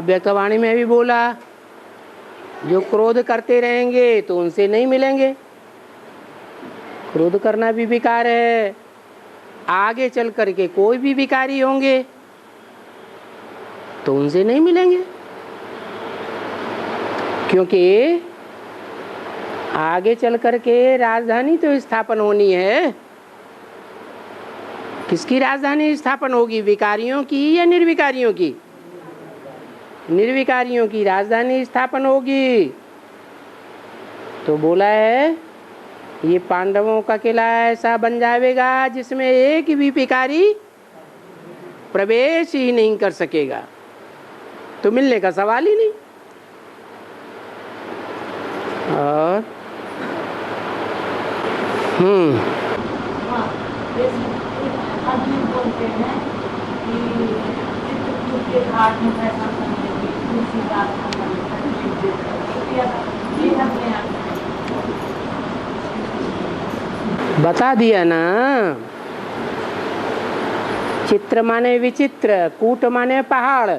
अव्यक्तवाणी में भी बोला, जो क्रोध करते रहेंगे तो उनसे नहीं मिलेंगे। क्रोध करना भी विकार है। आगे चल करके कोई भी विकारी होंगे तो उनसे नहीं मिलेंगे, क्योंकि आगे चल करके राजधानी तो स्थापन होनी है। किसकी राजधानी स्थापन होगी? विकारियों की या निर्विकारियों की? निर्विकारियों की राजधानी स्थापन होगी। तो बोला है ये पांडवों का किला ऐसा बन जाएगा जिसमें एक भी विकारी प्रवेश ही नहीं कर सकेगा, तो मिलने का सवाल ही नहीं। और बता दिया ना, चित्र माने विचित्र, कूट माने पहाड़।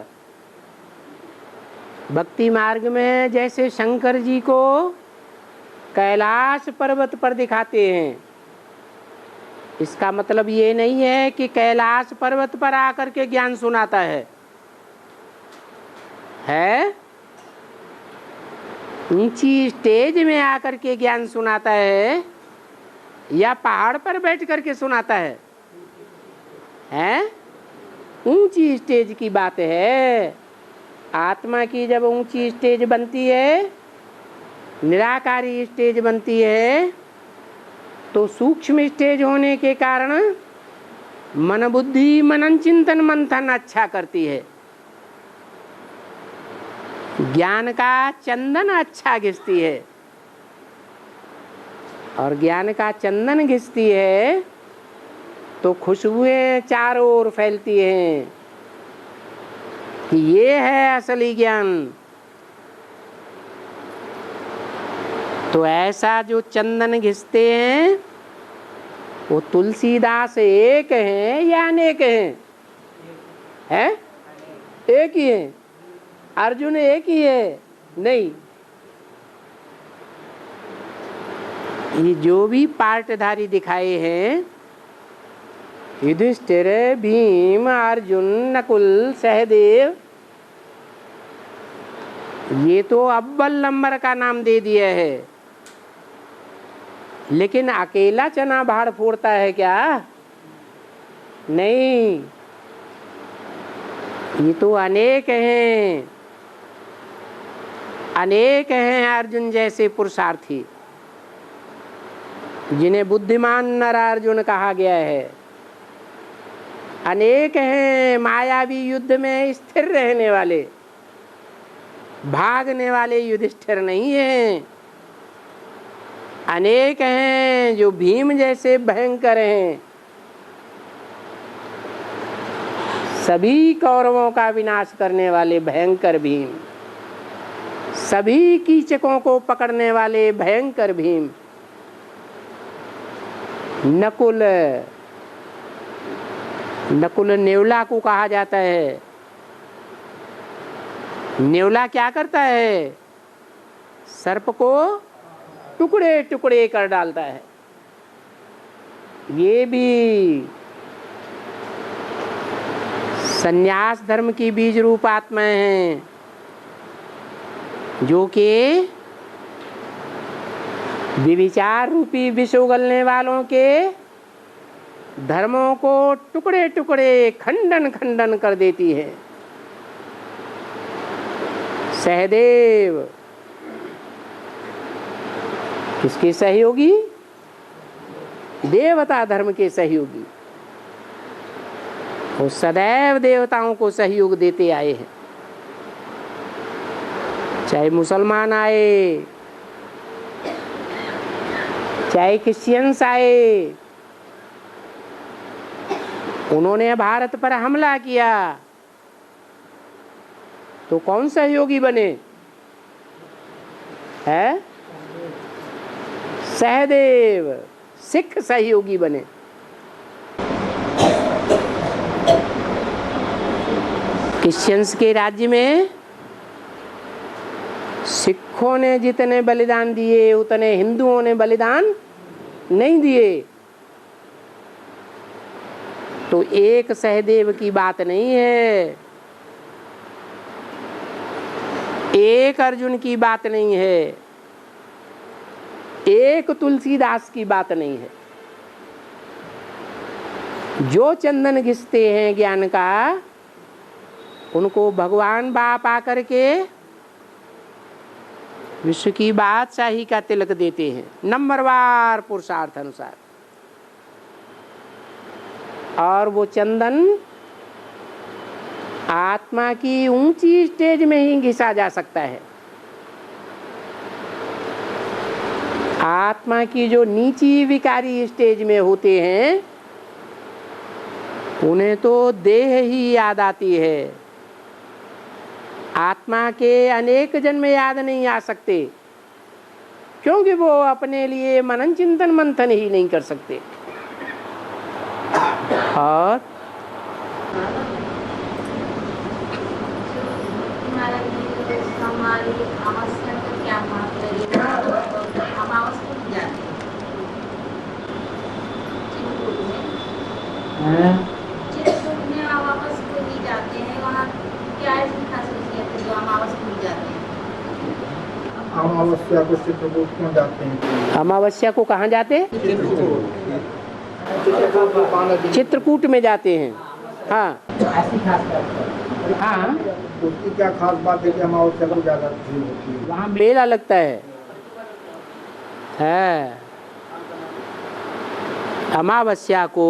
भक्ति मार्ग में जैसे शंकर जी को कैलाश पर्वत पर दिखाते हैं, इसका मतलब ये नहीं है कि कैलाश पर्वत पर आकर के ज्ञान सुनाता है। ऊंची स्टेज में आकर के ज्ञान सुनाता है या पहाड़ पर बैठ करके सुनाता है? ऊंची स्टेज की बात है। आत्मा की जब ऊंची स्टेज बनती है, निराकारी स्टेज बनती है, तो सूक्ष्म स्टेज होने के कारण मन बुद्धि मनन चिंतन मंथन अच्छा करती है। ज्ञान का चंदन अच्छा घिसती है, और ज्ञान का चंदन घिसती है तो खुशबुएं चारों ओर फैलती हैं कि ये है असली ज्ञान। तो ऐसा जो चंदन घिसते हैं वो तुलसीदास एक हैं या अनेक हैं? एक ही है। अर्जुन एक ही है? नहीं, ये जो भी पार्टधारी दिखाए हैं, युधिष्ठिर, भीम, अर्जुन, नकुल, सहदेव, ये तो अव्वल नंबर का नाम दे दिया है। लेकिन अकेला चना भाड़ फोड़ता है क्या? नहीं, ये तो अनेक हैं। अनेक हैं अर्जुन जैसे पुरुषार्थी, जिन्हें बुद्धिमान नर अर्जुन कहा गया है। अनेक हैं मायावी युद्ध में स्थिर रहने वाले, भागने वाले युधिष्ठिर नहीं हैं। अनेक हैं जो भीम जैसे भयंकर हैं। सभी कौरवों का विनाश करने वाले भयंकर भीम, सभी कीचकों को पकड़ने वाले भयंकर भीम। नकुल, नकुल नेवला को कहा जाता है। नेवला क्या करता है? सर्प को टुकड़े टुकड़े कर डालता है। ये भी संन्यास धर्म की बीज रूप आत्माएं हैं, जो कि विविचार रूपी विष उगलने वालों के धर्मों को टुकड़े टुकड़े खंडन खंडन कर देती है। सहदेव किसके सहयोगी? देवता धर्म के सहयोगी। वो सदैव देवताओं को सहयोग देते आए हैं, चाहे मुसलमान आए, चाहे क्रिश्चियंस आए। उन्होंने भारत पर हमला किया तो कौन सहयोगी बने? है सहदेव। सिख सहयोगी बने। क्रिश्चियंस के राज्य में सिखों ने जितने बलिदान दिए उतने हिंदुओं ने बलिदान नहीं दिए। तो एक सहदेव की बात नहीं है, एक अर्जुन की बात नहीं है, एक तुलसीदास की बात नहीं है। जो चंदन घिसते हैं ज्ञान का, उनको भगवान बाप आकर के विश्व की बादशाही का तिलक देते हैं, नंबरवार पुरुषार्थ अनुसार। और वो चंदन आत्मा की ऊंची स्टेज में ही घिसा जा सकता है। आत्मा की जो नीची विकारी स्टेज में होते हैं उन्हें तो देह ही याद आती है, आत्मा के अनेक जन्म याद नहीं आ सकते, क्योंकि वो अपने लिए मनन चिंतन मंथन ही नहीं कर सकते। और अमावस्या को चित्रकूट क्यों जाते हैं? अमावस्या को कहाँ जाते? चित्रकूट में जाते हैं। हाँ हाँ, उसकी क्या खास बात है कि अमावस्या को ज्यादा भीड़ होती है? वहाँ मेला लगता है। अमावस्या को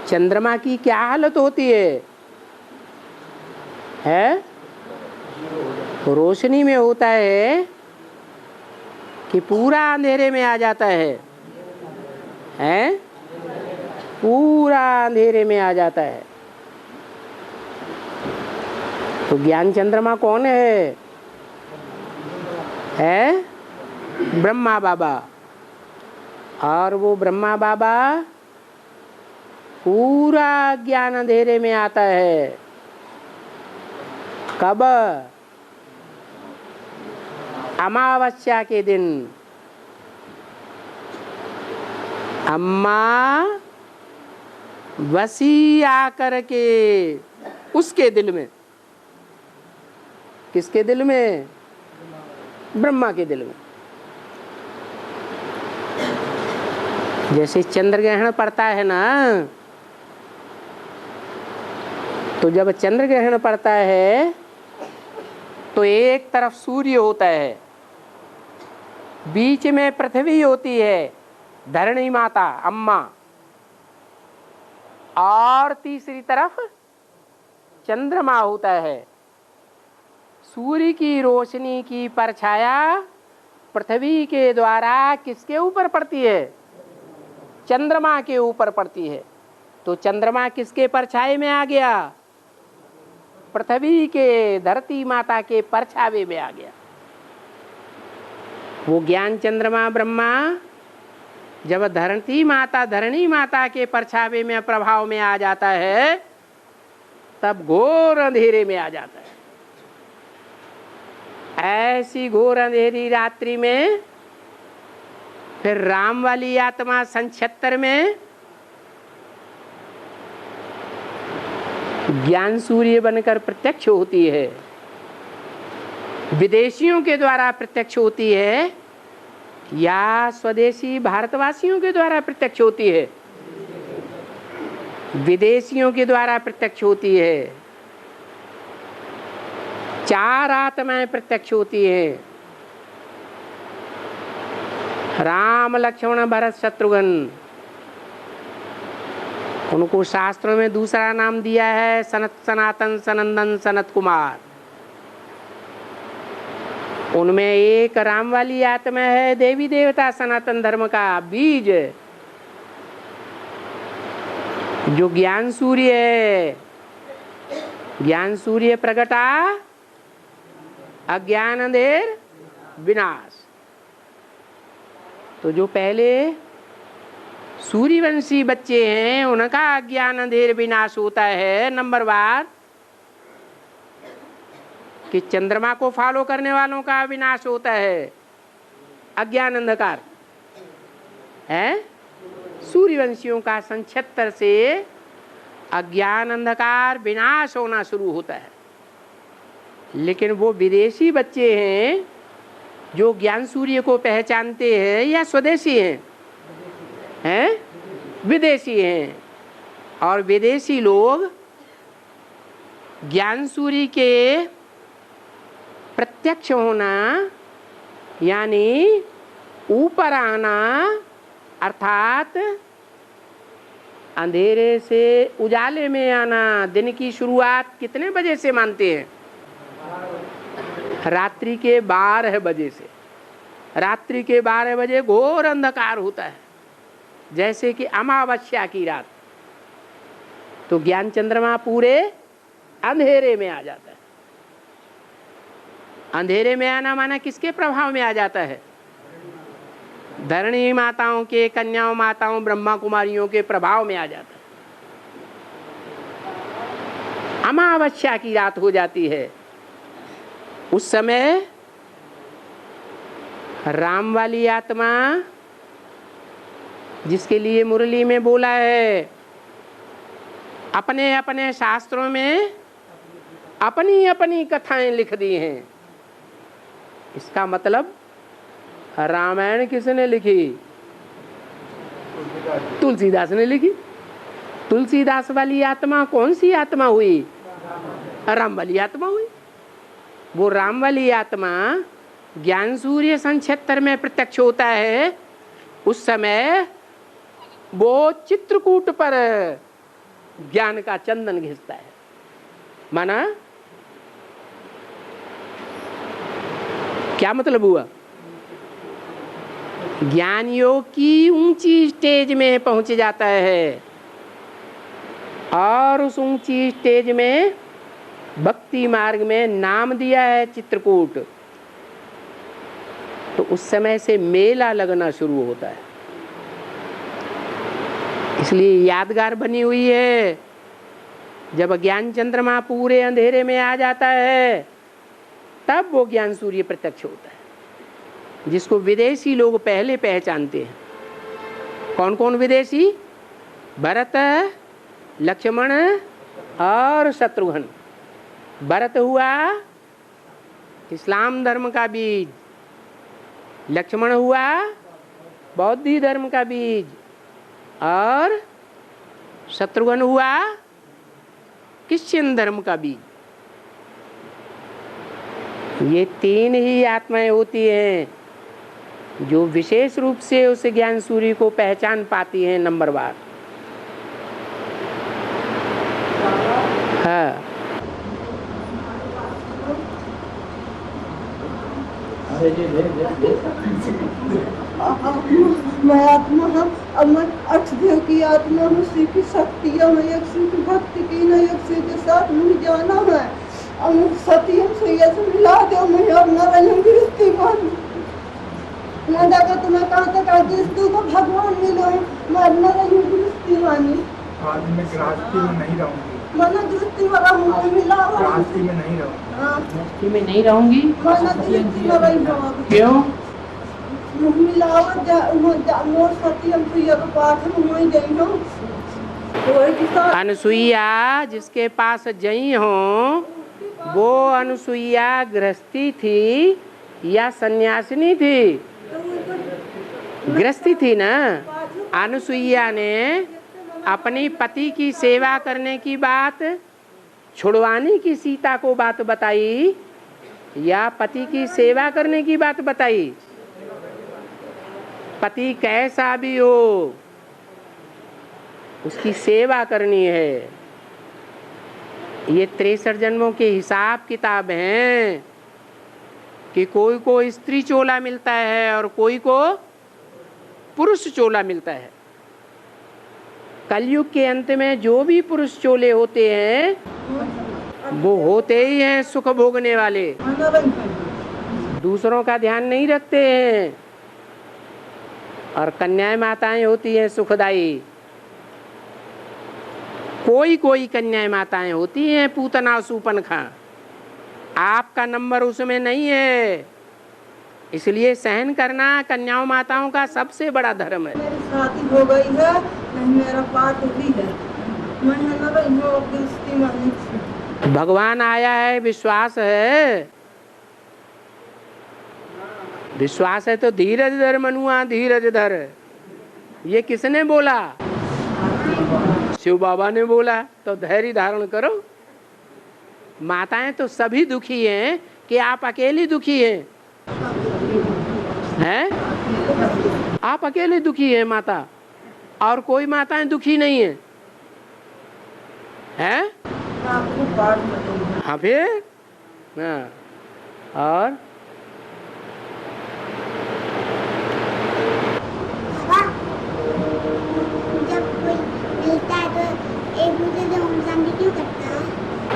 चंद्रमा की क्या हालत होती है? रोशनी में होता है कि पूरा अंधेरे में आ जाता है, पूरा अंधेरे में आ जाता है। तो ज्ञान चंद्रमा कौन है? ब्रह्मा बाबा। और वो ब्रह्मा बाबा पूरा ज्ञान अंधेरे में आता है। कब? अमावस्या के दिन। अम्मा वसी आकर के उसके दिल में, किसके दिल में? ब्रह्मा के दिल में। जैसे चंद्र ग्रहण पड़ता है ना, तो जब चंद्र ग्रहण पड़ता है तो एक तरफ सूर्य होता है, बीच में पृथ्वी होती है, धरणी माता अम्मा, और तीसरी तरफ चंद्रमा होता है। सूर्य की रोशनी की परछाया पृथ्वी के द्वारा किसके ऊपर पड़ती है? चंद्रमा के ऊपर पड़ती है। तो चंद्रमा किसके परछाए में आ गया? पृथ्वी के, धरती माता के परछावे में आ गया। वो ज्ञान चंद्रमा ब्रह्मा जब धरती माता के परछावे में प्रभाव में आ जाता है, तब घोर अंधेरे में आ जाता है। ऐसी घोर अंधेरी रात्रि में फिर राम वाली आत्मा सन 76 में ज्ञान सूर्य बनकर प्रत्यक्ष होती है। विदेशियों के द्वारा प्रत्यक्ष होती है या स्वदेशी भारतवासियों के द्वारा प्रत्यक्ष होती है? विदेशियों के द्वारा प्रत्यक्ष होती है। 4 आत्माएं प्रत्यक्ष होती है, राम लक्ष्मण भरत शत्रुघ्न। उनको शास्त्रों में दूसरा नाम दिया है सनातन सनंदन सनत कुमार। उनमें एक राम वाली आत्मा है, देवी देवता सनातन धर्म का बीज, जो ज्ञान सूर्य है। ज्ञान सूर्य प्रगटा, अज्ञान अंधेर विनाश। तो जो पहले सूर्यवंशी बच्चे हैं उनका अज्ञान अंधेर विनाश होता है नंबरवार। कि चंद्रमा को फॉलो करने वालों का विनाश होता है, अज्ञान अंधकार है। सूर्यवंशियों का सन 76 से अज्ञान अंधकार विनाश होना शुरू होता है। लेकिन वो विदेशी बच्चे हैं जो ज्ञान सूर्य को पहचानते हैं या स्वदेशी हैं? विदेशी हैं। और विदेशी लोग ज्ञान सूर्य के प्रत्यक्ष होना यानी ऊपर आना अर्थात अंधेरे से उजाले में आना, दिन की शुरुआत कितने बजे से मानते हैं? रात्रि के 12 बजे से। रात्रि के 12 बजे घोर अंधकार होता है, जैसे कि अमावस्या की रात। तो ज्ञान चंद्रमा पूरे अंधेरे में आ जाता है। अंधेरे में आना माना किसके प्रभाव में आ जाता है? धरणी माताओं के, कन्याओं माताओं, ब्रह्मा कुमारियों के प्रभाव में आ जाता है। अमावस्या की रात हो जाती है। उस समय राम वाली आत्मा, जिसके लिए मुरली में बोला है, अपने अपने शास्त्रों में अपनी अपनी कथाएं लिख दी हैं। इसका मतलब रामायण किसने लिखी? तुलसीदास ने लिखी। तुलसीदास वाली आत्मा कौन सी आत्मा हुई? राम वाली आत्मा हुई। वो राम वाली आत्मा ज्ञान सूर्य सन 76 में प्रत्यक्ष होता है। उस समय वो चित्रकूट पर ज्ञान का चंदन घिसता है। माना क्या मतलब हुआ? ज्ञान योग की ऊंची स्टेज में पहुंच जाता है और उस ऊंची स्टेज में भक्ति मार्ग में नाम दिया है चित्रकूट। तो उस समय से मेला लगना शुरू होता है। इसलिए यादगार बनी हुई है। जब ज्ञान चंद्रमा पूरे अंधेरे में आ जाता है तब वो ज्ञान सूर्य प्रत्यक्ष होता है, जिसको विदेशी लोग पहले पहचानते हैं। कौन कौन विदेशी? भरत, लक्ष्मण और शत्रुघ्न। भरत हुआ इस्लाम धर्म का बीज, लक्ष्मण हुआ बौद्ध धर्म का बीज और शत्रुघ्न हुआ क्रिश्चियन धर्म का बीज। ये 3 ही आत्माएं होती हैं जो विशेष रूप से उस ज्ञान सूर्य को पहचान पाती हैं नंबरवार। हाँ, मैं आत्मा हूँ। अब मैं 8 देव की आत्मा हूँ। श्री की शक्तियाँ मैं एक श्री की भक्ति की न एक श्री के साथ मुझे जाना है। अब सत्यम से ये मिला दो। मैं अब न रहूँगी इसकी बात। मैं देखा तुम्हें कहा था जिस तू को भगवान मिलो है, मैं अब न रहूँगी इसकी वाणी। आज मैं गृहस्थी में नहीं रहूँगी। मैं गृहस्थी में रहूँगी, मिला गृहस्थी में नहीं रहूँगी। गृहस्थी में नहीं रहूँगी। मैं गृहस्थी में रही रहूँगी। क्यों? मिलावट मोर सत्यम से ये पाठ में मैं गई हूँ। अनुसुईया जिसके पास जई हो, वो अनुसुईया गृहस्थी थी या सन्यासिनी थी? गृहस्थी थी ना। अनुसुईया ने अपनी पति की सेवा करने की बात छुड़वाने की सीता को बात बताई या पति की सेवा करने की बात बताई? पति कैसा भी हो उसकी सेवा करनी है। ये 63 जन्मों के हिसाब किताब हैं कि कोई को स्त्री चोला मिलता है और कोई को पुरुष चोला मिलता है। कलयुग के अंत में जो भी पुरुष चोले होते हैं वो होते ही हैं सुख भोगने वाले, दूसरों का ध्यान नहीं रखते हैं। और कन्याएं माताएं होती हैं सुखदाई। कोई कोई कन्याएं माताएं होती हैं पूतना सुपनखा, आपका नंबर उसमें नहीं है, इसलिए सहन करना कन्याओं माताओं का सबसे बड़ा धर्म है। मेरी शादी हो गई है, नहीं मेरा पाठ भी है, मैं न रही हूँ अपनी स्थिति में। भगवान आया है, विश्वास है, विश्वास है तो धीरज धर मनुआ धीरज धर। ये किसने बोला? शिव बाबा ने बोला। तो धैर्य धारण करो। माताएं तो सभी दुखी हैं कि आप अकेली दुखी हैं? हैं? आप अकेले दुखी हैं माता, और कोई माताएं दुखी नहीं है? हैं? हाँ फिर हाँ। और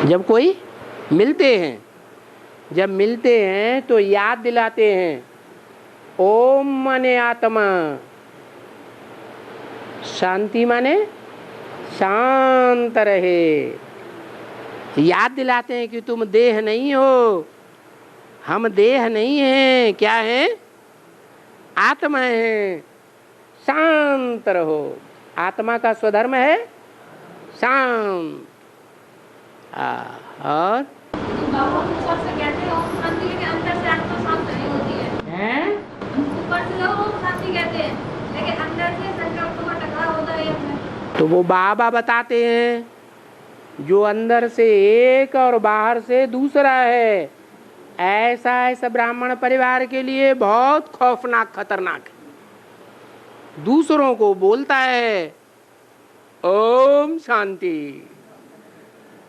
जब कोई मिलते हैं, जब मिलते हैं तो याद दिलाते हैं, ओम माने आत्मा, शांति माने शांत रहे। याद दिलाते हैं कि तुम देह नहीं हो, हम देह नहीं हैं, क्या है? आत्मा है, शांत रहो। आत्मा का स्वधर्म है शांत। और ऊपर से कहते हैं ओम शांति, लेकिन अंदर से आत्मा शांत नहीं होती है। ऊपर से लोग ओम शांति कहते हैं, लेकिन अंदर से संकल्प का टकराव होता है अपने। तो वो बाबा बताते हैं, जो अंदर से एक और बाहर से दूसरा है, ऐसा इस ब्राह्मण परिवार के लिए बहुत खौफनाक, खतरनाक है। दूसरों को बोलता है ओम शांति,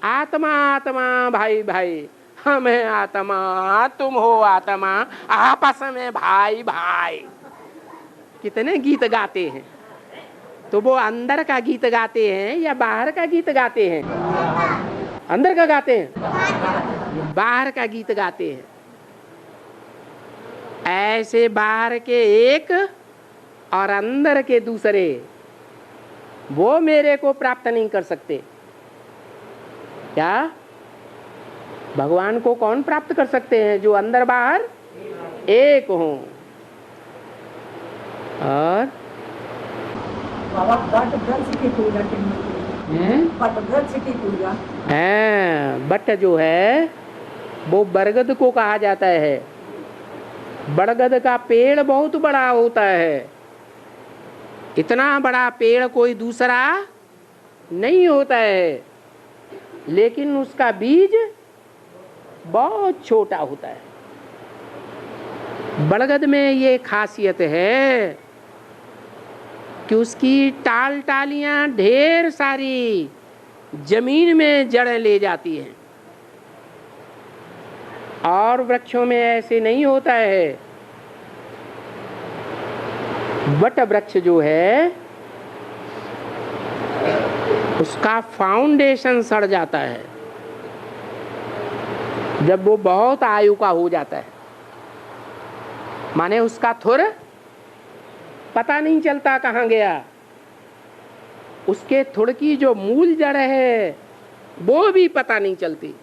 आत्मा आत्मा, भाई भाई, हम हैं आत्मा, तुम हो आत्मा, आपस में भाई भाई। कितने गीत गाते हैं। तो वो अंदर का गीत गाते हैं या बाहर का गीत गाते हैं? अंदर का गाते हैं, बाहर का गीत गाते हैं। ऐसे बाहर के एक और अंदर के दूसरे, वो मेरे को प्राप्त नहीं कर सकते। क्या भगवान को कौन प्राप्त कर सकते हैं? जो अंदर बाहर एक हो। और बट वृक्ष की पूजा बट वृक्ष की पूजा बट जो है वो बरगद को कहा जाता है। बरगद का पेड़ बहुत बड़ा होता है, इतना बड़ा पेड़ कोई दूसरा नहीं होता है, लेकिन उसका बीज बहुत छोटा होता है। बरगद में ये खासियत है कि उसकी टाल टालियां ढेर सारी जमीन में जड़ें ले जाती हैं, और वृक्षों में ऐसे नहीं होता है। वट वृक्ष जो है उसका फाउंडेशन सड़ जाता है जब वो बहुत आयु का हो जाता है। माने उसका थुर पता नहीं चलता कहाँ गया। उसके थुड़ की जो मूल जड़ है वो भी पता नहीं चलती।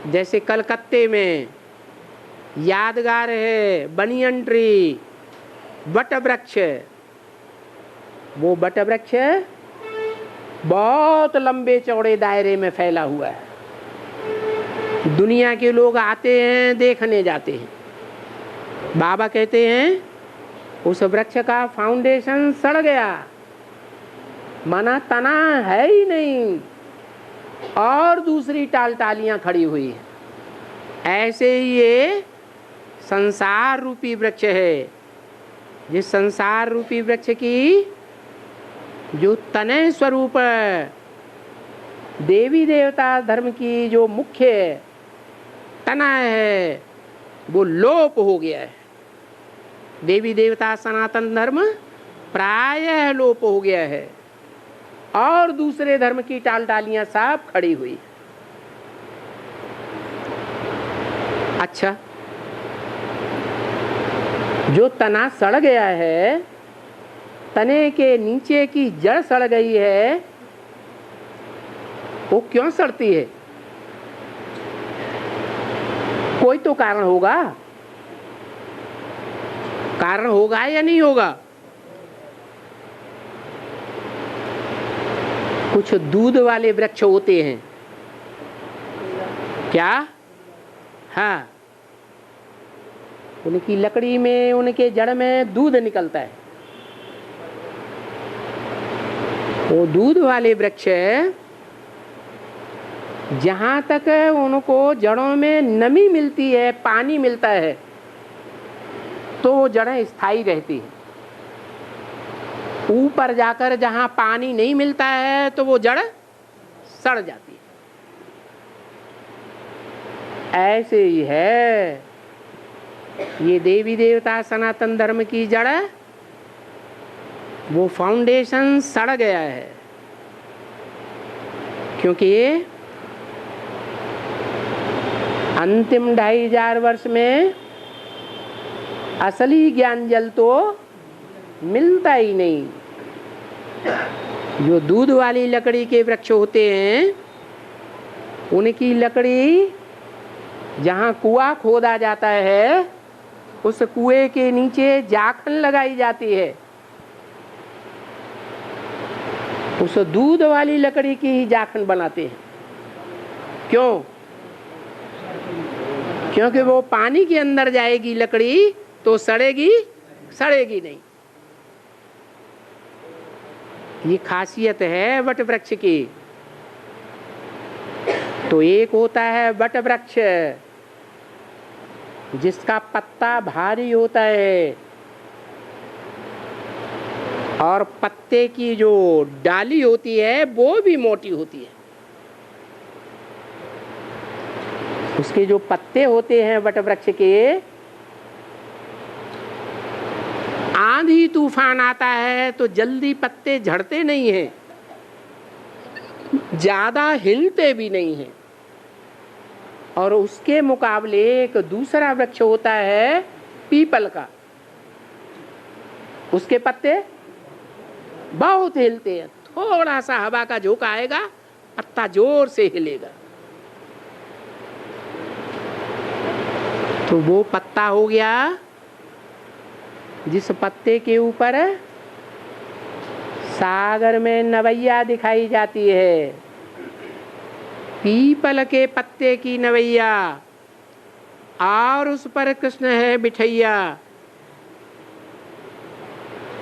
जैसे कलकत्ते में यादगार है बनियन ट्री, वट वृक्ष। वो वट वृक्ष बहुत लंबे चौड़े दायरे में फैला हुआ है। दुनिया के लोग आते हैं, देखने जाते हैं। बाबा कहते हैं उस वृक्ष का फाउंडेशन सड़ गया, माना तना है ही नहीं, और दूसरी टाल टालियां खड़ी हुई हैं। ऐसे ही ये संसार रूपी वृक्ष है। जिस संसार रूपी वृक्ष की जो तनय स्वरूप देवी देवता धर्म की जो मुख्य तना है वो लोप हो गया है। देवी देवता सनातन धर्म प्रायः लोप हो गया है, और दूसरे धर्म की टाल टालियां सब खड़ी हुई। अच्छा, जो तना सड़ गया है, तने के नीचे की जड़ सड़ गई है, वो क्यों सड़ती है? कोई तो कारण होगा, कारण होगा या नहीं होगा? कुछ दूध वाले वृक्ष होते हैं, क्या? हाँ, उनकी लकड़ी में, उनके जड़ में दूध निकलता है। वो दूध वाले वृक्ष जहाँ तक उनको जड़ों में नमी मिलती है, पानी मिलता है, तो वो जड़ें स्थायी रहती हैं। ऊपर जाकर जहाँ पानी नहीं मिलता है तो वो जड़ सड़ जाती है। ऐसे ही है ये देवी देवता सनातन धर्म की जड़, वो फाउंडेशन सड़ गया है, क्योंकि अंतिम 2500 वर्ष में असली ज्ञान जल तो मिलता ही नहीं। जो दूध वाली लकड़ी के वृक्ष होते हैं, उनकी लकड़ी जहाँ कुआं खोदा जाता है, उस कुएं के नीचे जाखन लगाई जाती है। उस दूध वाली लकड़ी की ही जाखन बनाते हैं। क्यों? क्योंकि वो पानी के अंदर जाएगी लकड़ी तो सड़ेगी नहीं। ये खासियत है वट वृक्ष की। तो एक होता है वट वृक्ष जिसका पत्ता भारी होता है और पत्ते की जो डाली होती है वो भी मोटी होती है। उसके जो पत्ते होते हैं वट वृक्ष के, आंधी तूफान आता है तो जल्दी पत्ते झड़ते नहीं हैं, ज्यादा हिलते भी नहीं हैं। और उसके मुकाबले एक दूसरा वृक्ष होता है पीपल का, उसके पत्ते बहुत हिलते हैं। थोड़ा सा हवा का झोंका आएगा, पत्ता जोर से हिलेगा। तो वो पत्ता हो गया जिस पत्ते के ऊपर सागर में नवैया दिखाई जाती है। पीपल के पत्ते की नवैया, और उस पर कृष्ण है बिठैया।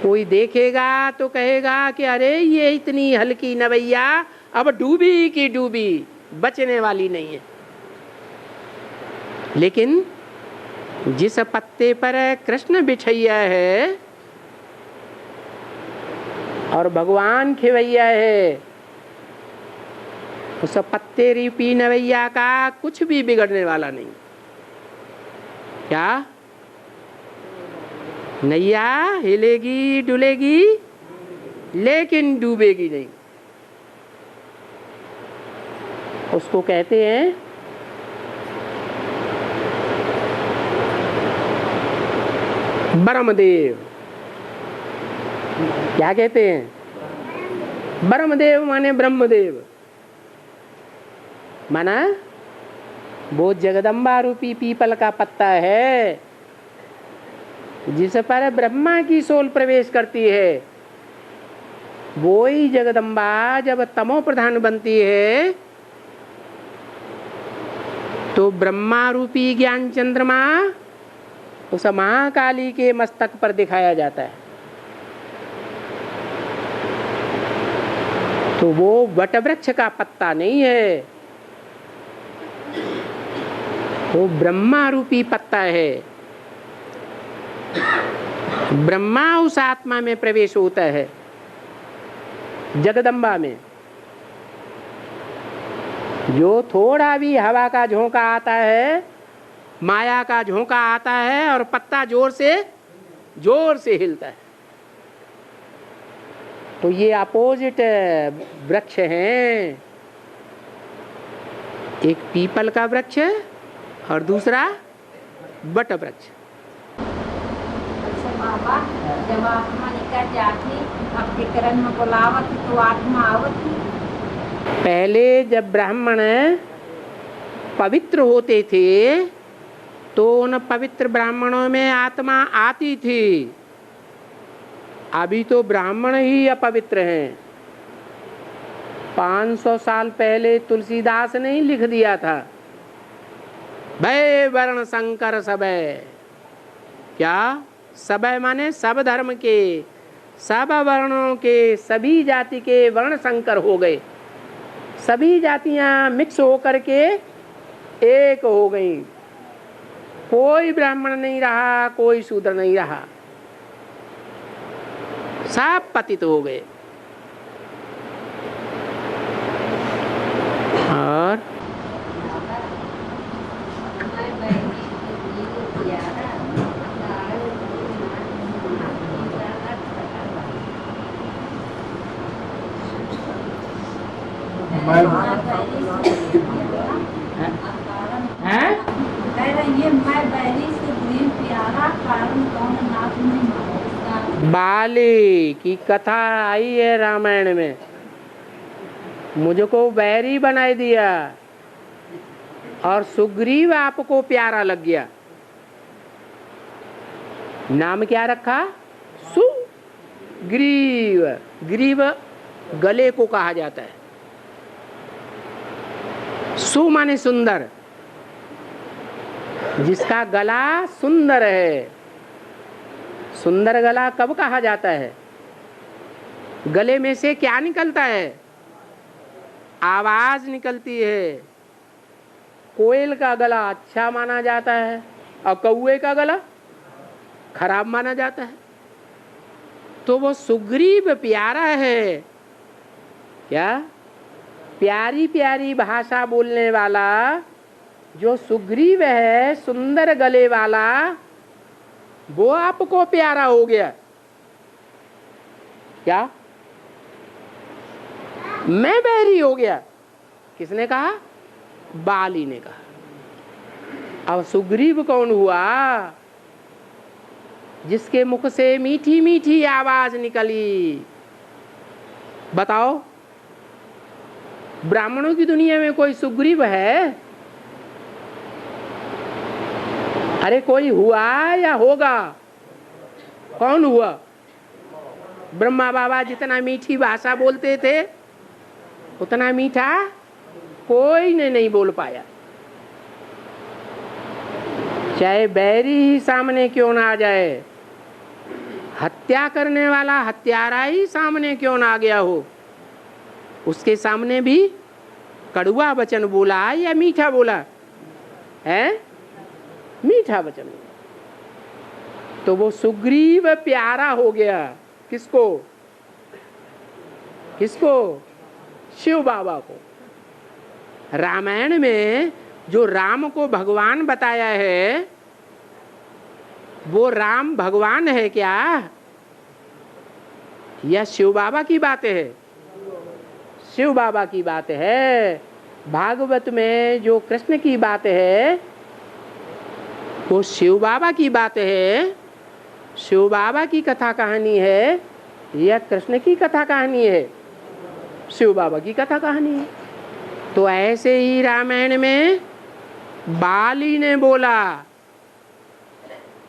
कोई देखेगा तो कहेगा कि अरे ये इतनी हल्की नवैया अब डूबी की डूबी, बचने वाली नहीं है। लेकिन जिस पत्ते पर कृष्ण बिछैया है और भगवान खिवैया है, उस पत्ते रूपी नवैया का कुछ भी बिगड़ने वाला नहीं। क्या? नैया हिलेगी डुलेगी लेकिन डूबेगी नहीं। उसको कहते हैं ब्रह्मदेव। क्या कहते हैं? ब्रह्मदेव माने ब्रह्मदेव, माना वो जगदम्बा रूपी पीपल का पत्ता है जिस पर ब्रह्मा की सोल प्रवेश करती है। वो ही जगदम्बा जब तमो प्रधान बनती है तो ब्रह्मा रूपी ज्ञान चंद्रमा उस महाकाली के मस्तक पर दिखाया जाता है। तो वो वटवृक्ष का पत्ता नहीं है, वो ब्रह्मा रूपी पत्ता है। ब्रह्मा उस आत्मा में प्रवेश होता है, जगदम्बा में। जो थोड़ा भी हवा का झोंका आता है, माया का झोंका आता है और पत्ता जोर से हिलता है। तो ये अपोजिट वृक्ष हैं, एक पीपल का वृक्ष और दूसरा वट वृक्ष। बाबा जब आत्मा निकल जाती अपने करण में बुलावत तो आत्मा आवती। पहले जब ब्राह्मण पवित्र होते थे तो उन पवित्र ब्राह्मणों में आत्मा आती थी। अभी तो ब्राह्मण ही अपवित्र हैं। 500 साल पहले तुलसीदास ने ही लिख दिया था, भय वर्ण संकर सबय। क्या सबय माने सब धर्म के, सब वर्णों के, सभी जाति के वर्ण संकर हो गए। सभी जातियां मिक्स होकर के एक हो गई। कोई ब्राह्मण नहीं रहा, कोई शूद्र नहीं रहा, सब पतित हो गए। और ये मैं बैरी से प्रेम प्यारा कारण कौन नाथ नहीं मानता। बाली की कथा आई है रामायण में, मुझको बैरी बना दिया और सुग्रीव आपको प्यारा लग गया। नाम क्या रखा? सुग्रीव। ग्रीव गले को कहा जाता है। सु माने सुंदर, जिसका गला सुंदर है। सुंदर गला कब कहा जाता है? गले में से क्या निकलता है? आवाज निकलती है। कोयल का गला अच्छा माना जाता है और कौवे का गला खराब माना जाता है। तो वो सुग्रीव प्यारा है। क्या? प्यारी प्यारी भाषा बोलने वाला जो सुग्रीव है, सुंदर गले वाला, वो आपको प्यारा हो गया। क्या? मैं बैरी हो गया। किसने कहा? बाली ने कहा। अब सुग्रीव कौन हुआ? जिसके मुख से मीठी मीठी आवाज निकली। बताओ, ब्राह्मणों की दुनिया में कोई सुग्रीव है? अरे कोई हुआ या होगा? कौन हुआ? ब्रह्मा बाबा जितना मीठी भाषा बोलते थे, उतना मीठा कोई ने नहीं बोल पाया। चाहे बैरी ही सामने क्यों ना आ जाए, हत्या करने वाला हत्यारा ही सामने क्यों ना आ गया हो, उसके सामने भी कड़वा वचन बोला या मीठा बोला है? मीठा वचन। तो वो सुग्रीव प्यारा हो गया। किसको? किसको? शिव बाबा को। रामायण में जो राम को भगवान बताया है, वो राम भगवान है क्या? या शिव बाबा की बात है? शिव बाबा की बात है। भागवत में जो कृष्ण की बात है, वो शिव बाबा की बात है। शिव बाबा की कथा कहानी है या कृष्ण की कथा कहानी है? शिव बाबा की कथा कहानी है। तो ऐसे ही रामायण में बाली ने बोला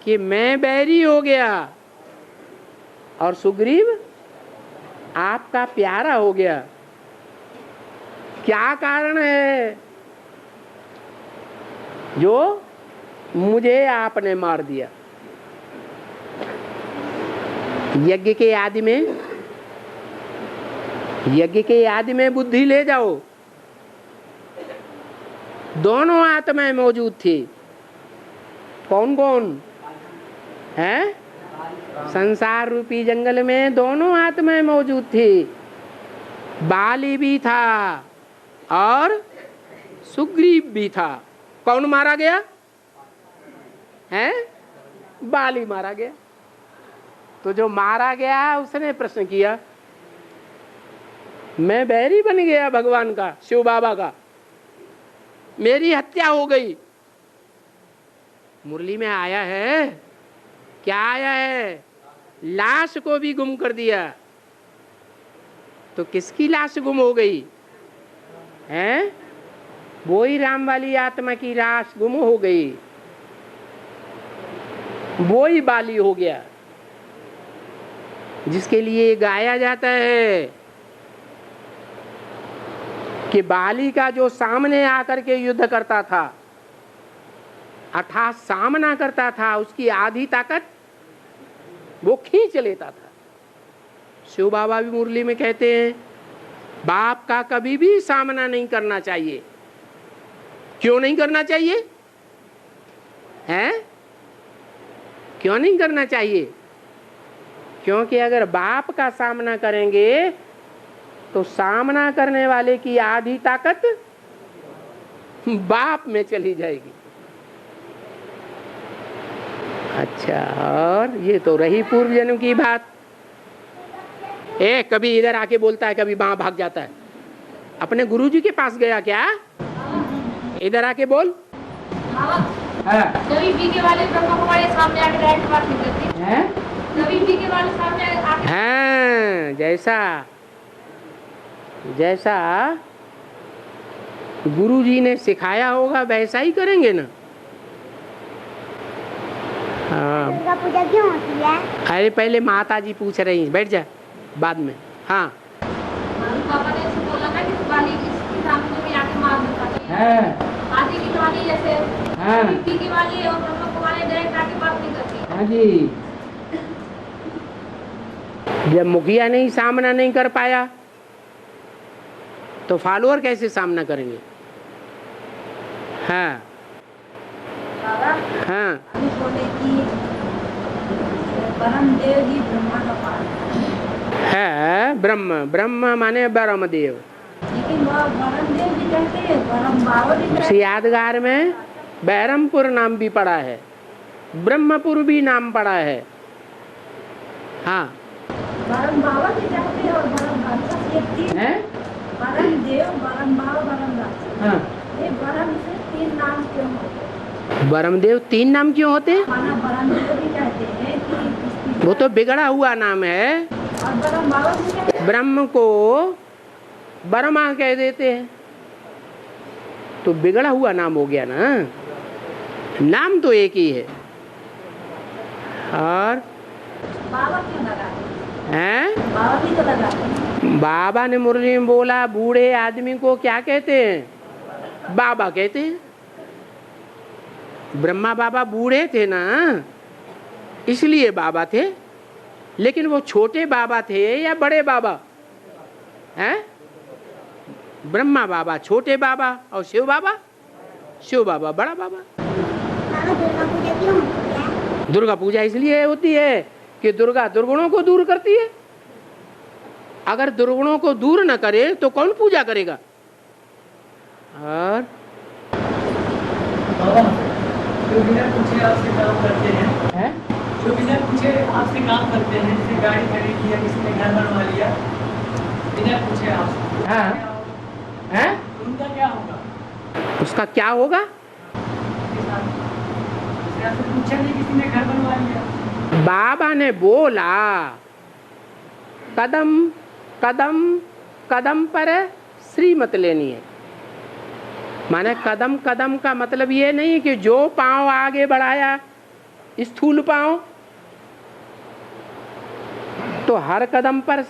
कि मैं बैरी हो गया और सुग्रीव आपका प्यारा हो गया। क्या कारण है जो मुझे आपने मार दिया? यज्ञ के आदि में बुद्धि ले जाओ। दोनों आत्माएं मौजूद थी। कौन कौन है? संसार रूपी जंगल में दोनों आत्माएं मौजूद थी। बाली भी था और सुग्रीव भी था। कौन मारा गया है? बाली मारा गया। तो जो मारा गया उसने प्रश्न किया, मैं बैरी बन गया भगवान का, शिव बाबा का, मेरी हत्या हो गई। मुरली में आया है, क्या आया है? लाश को भी गुम कर दिया। तो किसकी लाश गुम हो गई है? वो ही राम वाली आत्मा की लाश गुम हो गई। वो ही बाली हो गया, जिसके लिए गाया जाता है कि बाली का जो सामने आकर के युद्ध करता था, अर्थात सामना करता था, उसकी आधी ताकत वो खींच लेता था। शिव बाबा भी मुरली में कहते हैं बाप का कभी भी सामना नहीं करना चाहिए। क्यों नहीं करना चाहिए? हैं? क्यों नहीं करना चाहिए? क्योंकि अगर बाप का सामना करेंगे तो सामना करने वाले की आधी ताकत बाप में चली जाएगी। अच्छा, और ये तो रही पूर्व जन्म की बात। कभी इधर आके बोलता है, कभी वहां भाग जाता है। अपने गुरुजी के पास गया क्या? इधर आके बोल। कभी बीके वाले ब्रह्मा कुमारी सामने आके डायरेक्ट बात नहीं करती हैं, कभी बीके वाले सामने आके हाँ, जैसा गुरुजी ने सिखाया होगा वैसा ही करेंगे ना। हाँ, दुर्गा पूजा क्यों होती है? अरे पहले माता जी पूछ रही हैं, बैठ जा, बाद में। हाँ, पापा ने ऐसे बोला ना कि बाली किसके सामने भी आके मार देता है। आदि की कहानी जैसे बीके वाली और ब्रह्मा कुमारी डायरेक्ट आके बात नहीं करती। हाँ जी, जब मुखिया नहीं सामना नहीं कर पाया तो फॉलोअर कैसे सामना करेंगे? हाँ हाँ, अभी बोले कि परम देव जी ब्रह्मा का पालन, है ब्रह्म माने ब्रह्मदेव। लेकिन वह परम देव जी कहते हैं, परम बाबा जी कहते हैं। यादगार में बहरमपुर नाम भी पड़ा है, ब्रह्मपुर भी नाम पड़ा है। हाँ, परम बाबा जी कहते हैं और परम राक्षस, ये तीन है? परम देव, परम बाबा, परम राक्षस। हाँ, ये परम से तीन नाम क्यों होते? ब्रह्मदेव तीन नाम क्यों होते? माना परम देव जी कहते हैं कि वो तो बिगड़ा हुआ नाम है। और परम बाबा जी कहते हैं ब्रह्म को ब्रह्मा कह देते हैं, तो बिगड़ा हुआ नाम हो गया ना। नाम तो एक ही है। और बाबा क्यों लगाते हैं? हैं? बाबा भी तो लगाते हैं। बाबा ने मुरली में बोला, बूढ़े आदमी को क्या कहते हैं? बाबा कहते हैं। ब्रह्मा बाबा बूढ़े थे ना, इसलिए बाबा थे। लेकिन वो छोटे बाबा थे या बड़े बाबा? हैं? ब्रह्मा बाबा छोटे बाबा और शिव बाबा बड़ा बाबा। दुर्गा पूजा क्यों होती है? दुर्गा पूजा इसलिए होती है कि दुर्गा दुर्गुणों को दूर करती है। अगर दुर्गुणों को दूर न करे तो कौन पूजा करेगा? और जो बिना पूछे आपसे काम करते हैं, जो बिना पूछे आपसे काम करते हैं, जैसे गाड़ी खरीद लिया, किसी ने घर बनवा लिया, बिना पूछे आपसे, हाँ, हैं? उनका क्या होगा? उसका क्या होगा? आपसे पूछा नहीं, किसी ने घर बनवा लिया। बाबा ने बोला कदम कदम कदम पर श्रीमत लेनी है। माने कदम कदम का मतलब ये नहीं कि जो पांव आगे बढ़ाया स्थूल पांव, तो हर कदम पर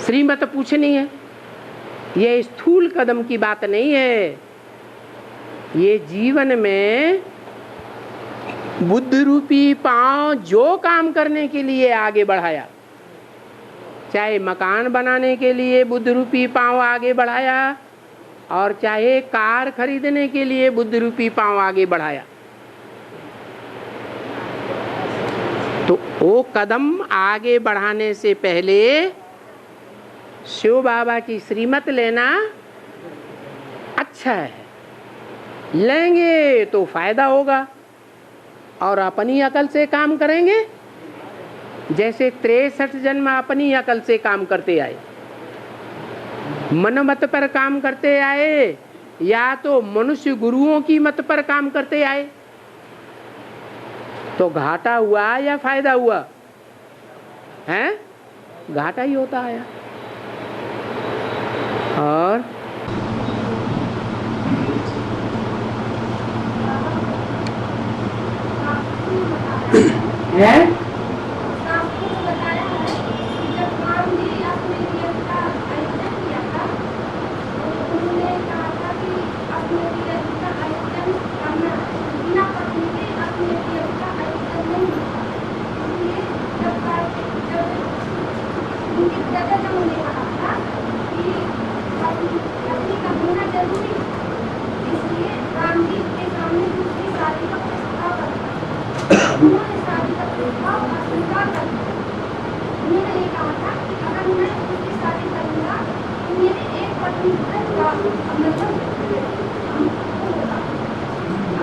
श्रीमत पूछनी है। ये स्थूल कदम की बात नहीं है। ये जीवन में बुद्ध रूपी पांव जो काम करने के लिए आगे बढ़ाया, चाहे मकान बनाने के लिए बुद्ध रूपी पांव आगे बढ़ाया और चाहे कार खरीदने के लिए बुद्ध रूपी पांव आगे बढ़ाया, तो वो कदम आगे बढ़ाने से पहले शिव बाबा की श्रीमत लेना अच्छा है। लेंगे तो फायदा होगा। और अपनी अकल से काम करेंगे, जैसे 63 जन्म अपनी अकल से काम करते आए, मनमत पर काम करते आए, या तो मनुष्य गुरुओं की मत पर काम करते आए, तो घाटा हुआ या फायदा हुआ? हैं? घाटा ही होता है। और हैं? आपको बताया है कि जब राम जी अपने यज्ञ का आयोजन किया था तो उन्होंने कहा था कि अपने यज्ञ का आयोजन करना बिना पत्नी के अपने यज्ञ का आयोजन नहीं होता। इसलिए जब उनके दादा ने उन्हें कहा था कि पत्नी का होना जरूरी है, इसलिए राम जी के सामने दूसरी शादी का प्रस्ताव रखा। उन्होंने शादी का प्रस्ताव अस्वीकार कर दिया। उन्होंने ये कहा था कि अगर मैं दूसरी शादी करूंगा तो मेरे एक पत्नी से अमंगल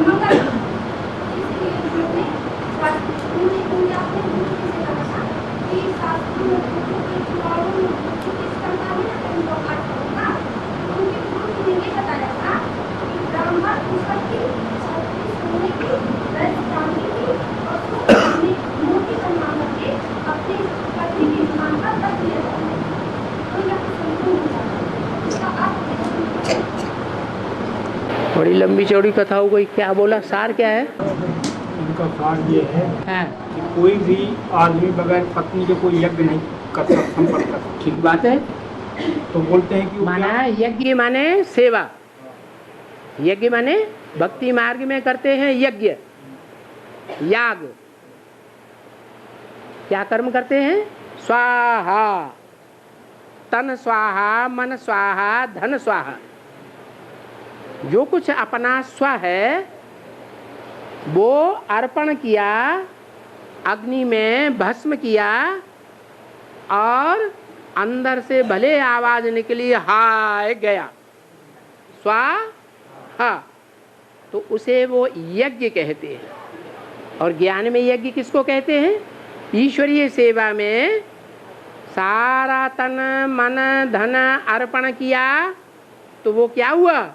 होगा। इसलिए उन्होंने अपने गुरु जी से कहा था कि शास्त्रों में गुरु के चुनावों में गुरु किस करता है ना कहीं तो हाथ करूंगा। उनके गुरु जी ने ये बताया था कि ब्राह्मण उत्पत्ति सोने की रज चांदी की और सोने मोती सम्मान करके अपने पति की मान का रख लिया जाता है। तो यह संपूर्ण हो जाता है। इसका अर्थ बड़ी लंबी चौड़ी कथा हो गई। क्या बोला, सार क्या है? इनका सार ये है हाँ, कि कोई भी आदमी बगैर पत्नी के कोई यज्ञ नहीं कर सकता, संपर्क कर सकता। ठीक बात है। तो बोलते हैं कि वो माना क्या- यज्ञ माने सेवा, यज्ञ माने भक्ति मार्ग में करते हैं यज्ञ, याग। क्या कर्म करते हैं? स्वाहा, तन स्वाहा, मन स्वाहा, धन स्वाहा। जो कुछ अपना स्व है वो अर्पण किया, अग्नि में भस्म किया और अंदर से भले आवाज निकली हाय गया, स्वाहा, तो उसे वो यज्ञ कहते हैं। और ज्ञान में यज्ञ किसको कहते हैं? ईश्वरीय सेवा में सारा तन मन धन अर्पण किया तो वो क्या हुआ?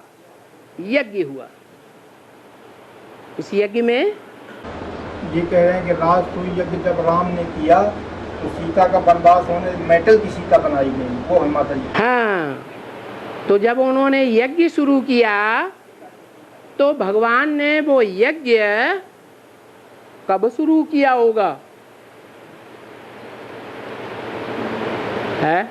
यज्ञ हुआ। इस यज्ञ में ये कह रहे हैं कि राजसूय यज्ञ जब राम ने किया तो सीता का वनवास होने मेटल की सीता बनाई गई, वो है माता जी। हाँ, तो जब उन्होंने यज्ञ शुरू किया तो भगवान ने वो यज्ञ कब शुरू किया होगा? है?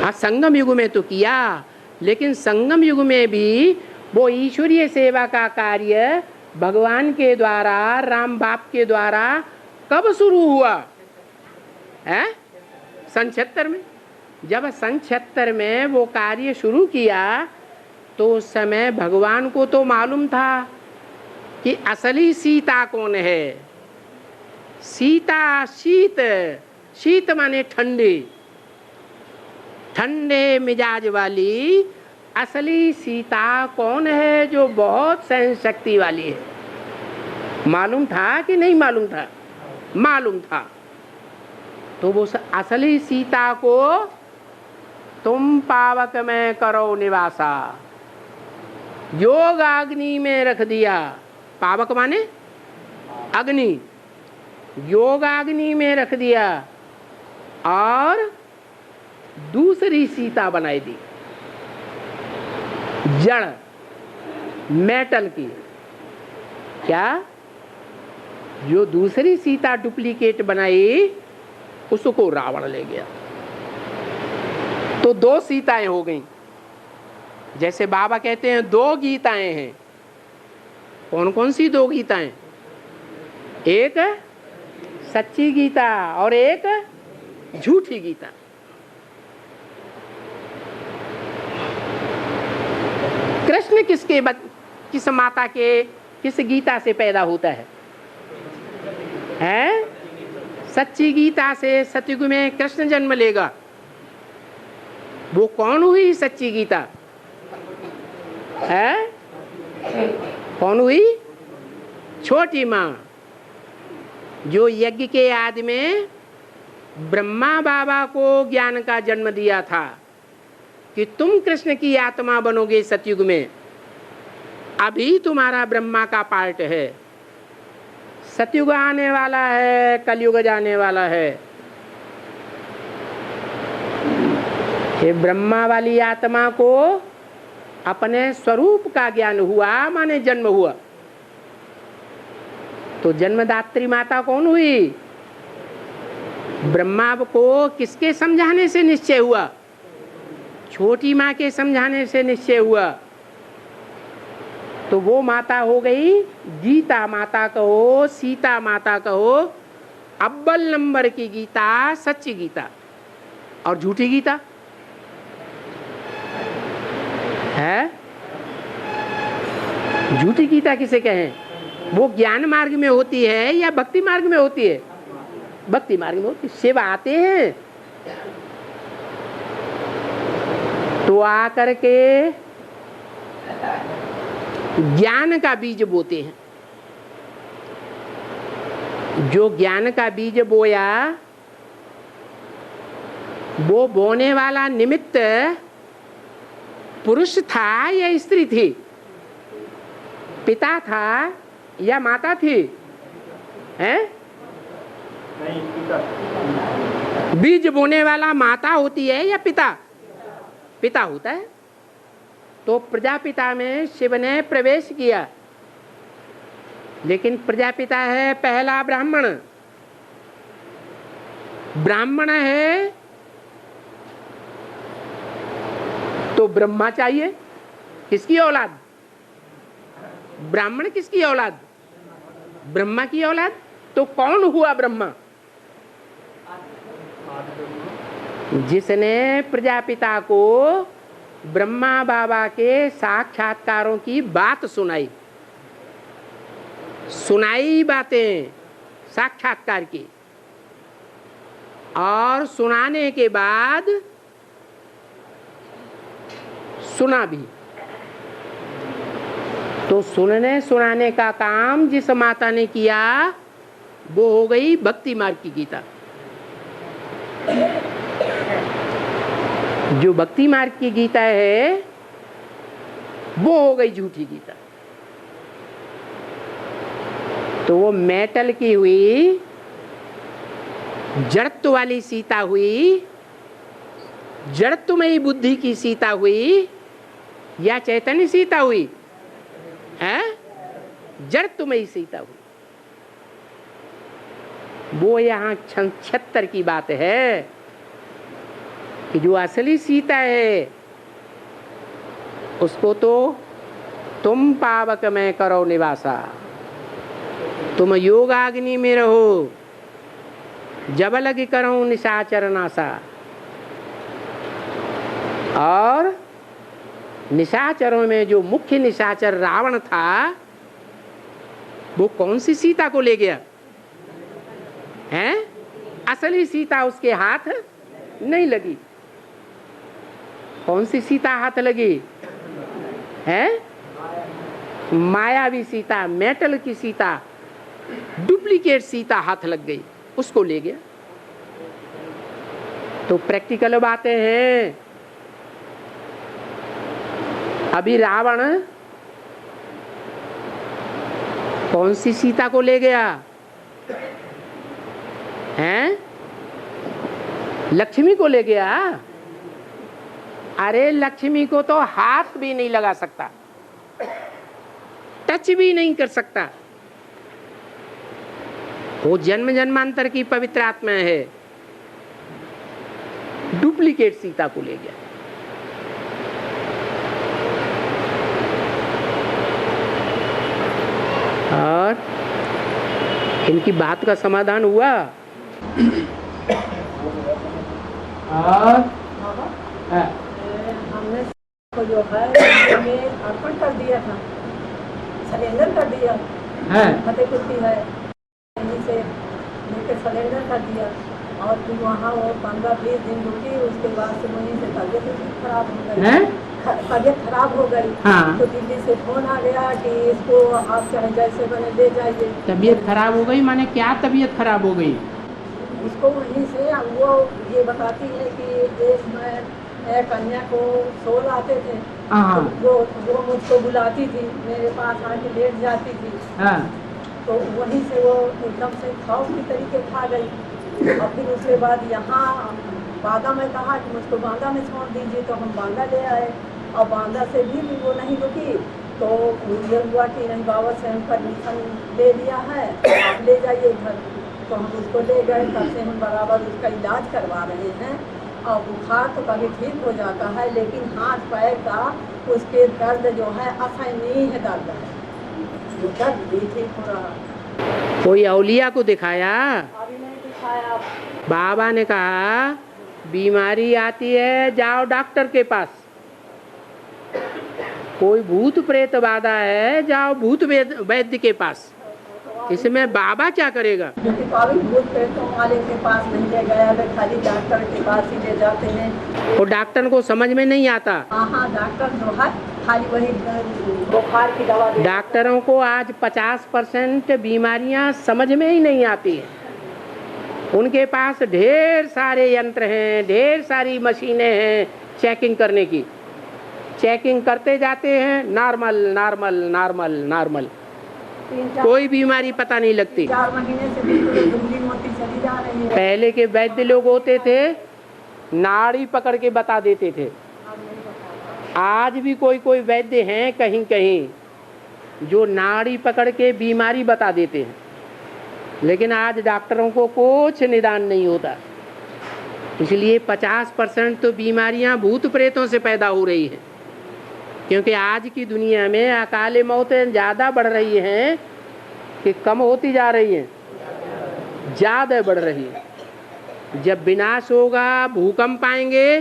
हाँ, संगम युग में तो किया, लेकिन संगम युग में भी वो ईश्वरीय सेवा का कार्य भगवान के द्वारा, राम बाप के द्वारा कब शुरू हुआ है? सन 76 में। जब सन 76 में वो कार्य शुरू किया तो उस समय भगवान को तो मालूम था कि असली सीता कौन है। सीता, शीत, शीत माने ठंडे, ठंडे मिजाज वाली असली सीता कौन है जो बहुत सहन शक्ति वाली है। मालूम था कि नहीं मालूम था? मालूम था। तो वो असली सीता को तुम पावक में करो निवासा, योग अग्नि में रख दिया। पावक माने अग्नि, योग अग्नि में रख दिया और दूसरी सीता बनाई दी, जड़ मेटल की। क्या? जो दूसरी सीता डुप्लीकेट बनाई उसको रावण ले गया। तो दो सीताएं हो गईं। जैसे बाबा कहते हैं दो गीताएं हैं। कौन कौन सी दो गीताएं? एक सच्ची गीता और एक झूठी गीता। कृष्ण किस माता के किस गीता से पैदा होता है? हैं? सच्ची गीता से सतयुग में कृष्ण जन्म लेगा। वो कौन हुई सच्ची गीता? है? कौन हुई? छोटी माँ, जो यज्ञ के आदि में ब्रह्मा बाबा को ज्ञान का जन्म दिया था कि तुम कृष्ण की आत्मा बनोगे सतयुग में। अभी तुम्हारा ब्रह्मा का पार्ट है। सतयुग आने वाला है, कलयुग जाने वाला है। ये ब्रह्मा वाली आत्मा को अपने स्वरूप का ज्ञान हुआ, माने जन्म हुआ। तो जन्मदात्री माता कौन हुई? ब्रह्मा को किसके समझाने से निश्चय हुआ? छोटी माँ के समझाने से निश्चय हुआ। तो वो माता हो गई गीता माता कहो, सीता माता कहो, अव्वल नंबर की गीता सच्ची गीता। और झूठी गीता है? झूठी गीता किसे कहें? वो ज्ञान मार्ग में होती है या भक्ति मार्ग में होती है? भक्ति मार्ग में होती है। शिव आते हैं तो आकर के ज्ञान का बीज बोते हैं। जो ज्ञान का बीज बोया, वो बोने वाला निमित्त पुरुष था या स्त्री थी? पिता था या माता थी? हैं? नहीं, पिता। बीज बोने वाला माता होती है या पिता? पिता होता है। तो प्रजापिता में शिव ने प्रवेश किया, लेकिन प्रजापिता है पहला ब्राह्मण। ब्राह्मण है तो ब्रह्मा चाहिए। किसकी औलाद? ब्राह्मण किसकी औलाद? ब्रह्मा की औलाद। तो कौन हुआ ब्रह्मा? जिसने प्रजापिता को ब्रह्मा बाबा के साक्षात्कारों की बात सुनाई। सुनाई बातें साक्षात्कार की, और सुनाने के बाद सुना भी। तो सुनने सुनाने का काम जिस माता ने किया वो हो गई भक्ति मार्ग की गीता। जो भक्ति मार्ग की गीता है वो हो गई झूठी गीता। तो वो मेटल की हुई, जड़त्व वाली सीता हुई, जड़त्वमयी बुद्धि की सीता हुई या चैतन्य सीता हुई? है जड़त्वमयी सीता हुई। वो यहाँ 76 की बात है कि जो असली सीता है उसको तो तुम पावक में करो निवासा, तुम योगाग्नि में रहो, जब लग करो निशाचर नासा। और निशाचरों में जो मुख्य निशाचर रावण था, वो कौन सी सीता को ले गया? हैं? असली सीता उसके हाथ नहीं लगी। कौन सी सीता हाथ लगी? है मायावी सीता, मेटल की सीता, डुप्लीकेट सीता हाथ लग गई, उसको ले गया। तो प्रैक्टिकल बातें हैं। अभी रावण कौन सी सीता को ले गया? हैं? लक्ष्मी को ले गया। अरे लक्ष्मी को तो हाथ भी नहीं लगा सकता, टच भी नहीं कर सकता। वो जन्म जन्मांतर की पवित्र आत्मा है। डुप्लीकेट सीता को ले गया। और इनकी बात का समाधान हुआ। और हमने को जो है में अर्पण कर दिया था, सरेंडर कर दिया है, फतेहपुर है यहीं से लेकर सरेंडर कर दिया। और फिर वहाँ वो 15-20 दिन रुकी, उसके बाद से वहीं से तबीयत खराब हो गई। तबीयत खराब हो गई। हाँ। तो दिल्ली से फोन आ गया कि इसको आप चाहे जैसे बने ले जाइए। तबीयत खराब हो गई माने क्या तबीयत खराब हो गई? उसको वहीं से वो ये बताती है कि एक मैं कन्या को सोल आते थे, तो वो मुझको बुलाती थी, मेरे पास आके लेट जाती थी। हाँ। तो वहीं से वो एकदम से खौफ की तरीके खा गई। और फिर उसके बाद यहाँ बांदा में कहा कि मुझको बांदा में छोड़ दीजिए, तो हम बांदा ले आए। और बांदा से भी वो नहीं रुकी, तो ये हुआ कि नहीं बाबा से हम परमिशन ले लिया है, आप ले जाइए घर। तो हम उसको ले गए, तब से हम बराबर उसका इलाज करवा रहे हैं। और बुखार तो कभी ठीक हो जाता है, लेकिन हाथ पैर का उसके दर्द जो है असहनीय है, दर्द है, वो दर्द भी ठीक हो रहा। कोई औलिया को दिखाया? अभी नहीं दिखाया। बाबा ने कहा बीमारी आती है जाओ डॉक्टर के पास, कोई भूत प्रेत बाधा है जाओ भूत वैद्य के पास। इसमें बाबा क्या करेगा? भूत प्रेतों वाले के पास नहीं ले गया, वे खाली डॉक्टर के पास ही ले जाते हैं। वो डॉक्टर को समझ में नहीं आता। हाँ, डॉक्टर जो है खाली वही बुखार की दवा। डॉक्टरों को आज 50% बीमारियां समझ में ही नहीं आती है। उनके पास ढेर सारे यंत्र हैं, ढेर सारी मशीनें हैं चेकिंग करने की। चेकिंग करते जाते हैं, नॉर्मल नॉर्मल नॉर्मल नॉर्मल, कोई बीमारी पता नहीं लगती। 4 महीने से बिल्कुल धुंधली मोती चली जा रही है। पहले के वैद्य लोग होते थे नाड़ी पकड़ के बता देते थे। आज भी कोई कोई वैद्य हैं कहीं कहीं जो नाड़ी पकड़ के बीमारी बता देते हैं, लेकिन आज डॉक्टरों को कुछ निदान नहीं होता। इसलिए 50% तो बीमारियां भूत प्रेतों से पैदा हो रही हैं, क्योंकि आज की दुनिया में अकाले मौतें ज़्यादा बढ़ रही हैं कि कम होती जा रही हैं? ज़्यादा बढ़ रही है। जब विनाश होगा, भूकंप आएंगे,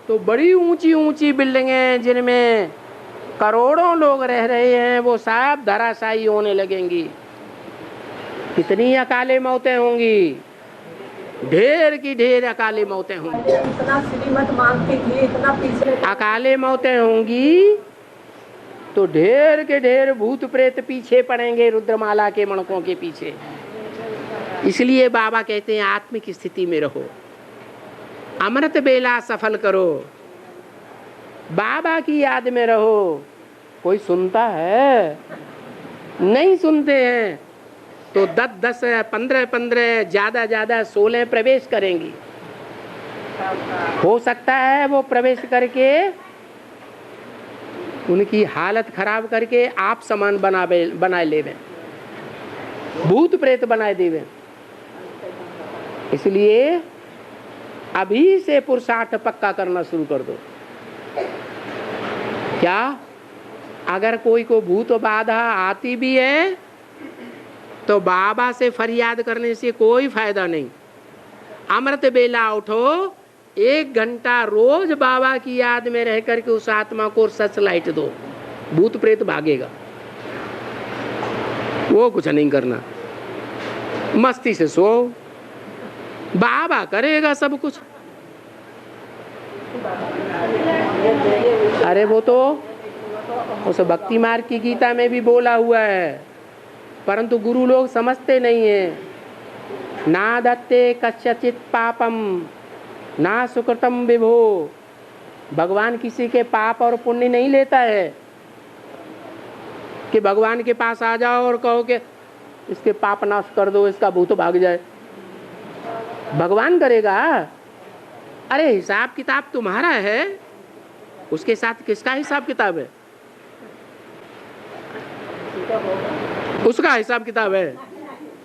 तो बड़ी ऊंची ऊंची बिल्डिंगें जिनमें करोड़ों लोग रह रहे हैं वो सब धराशायी होने लगेंगी। कितनी अकाले मौतें होंगी, ढेर की ढेर अकाले मौतें होंगी। इतना श्रीमत मांगती थी, इतना पीछे अकाले मौतें होंगी तो ढेर के ढेर भूत प्रेत पीछे पड़ेंगे, रुद्रमाला के मणकों के पीछे। इसलिए बाबा कहते हैं आत्मिक स्थिति में रहो, अमृत बेला सफल करो, बाबा की याद में रहो। कोई सुनता है? नहीं सुनते हैं। तो 10-10, 15-15, ज़्यादा 16 प्रवेश करेंगी। हो सकता है वो प्रवेश करके उनकी हालत खराब करके आप समान बना लेवे, भूत प्रेत बनाए देवे। इसलिए अभी से पुरुषार्थ पक्का करना शुरू कर दो। क्या अगर कोई को भूत बाधा आती भी है तो बाबा से फरियाद करने से कोई फायदा नहीं। अमृत बेला उठो, 1 घंटा रोज बाबा की याद में रह करके उस आत्मा को सच लाइट दो, भूत प्रेत भागेगा। वो कुछ नहीं करना, मस्ती से सो, बाबा करेगा सब कुछ। अरे वो तो उस भक्ति मार्ग की गीता में भी बोला हुआ है, परंतु गुरु लोग समझते नहीं है। ना दत्ते कस्यचित पापम ना सुकृतम विभो। भगवान किसी के पाप और पुण्य नहीं लेता है कि भगवान के पास आ जाओ और कहो कि इसके पाप नाश कर दो, इसका भूत भाग जाए। भगवान करेगा? अरे हिसाब किताब तुम्हारा है, उसके साथ किसका हिसाब किताब है? उसका हिसाब किताब है,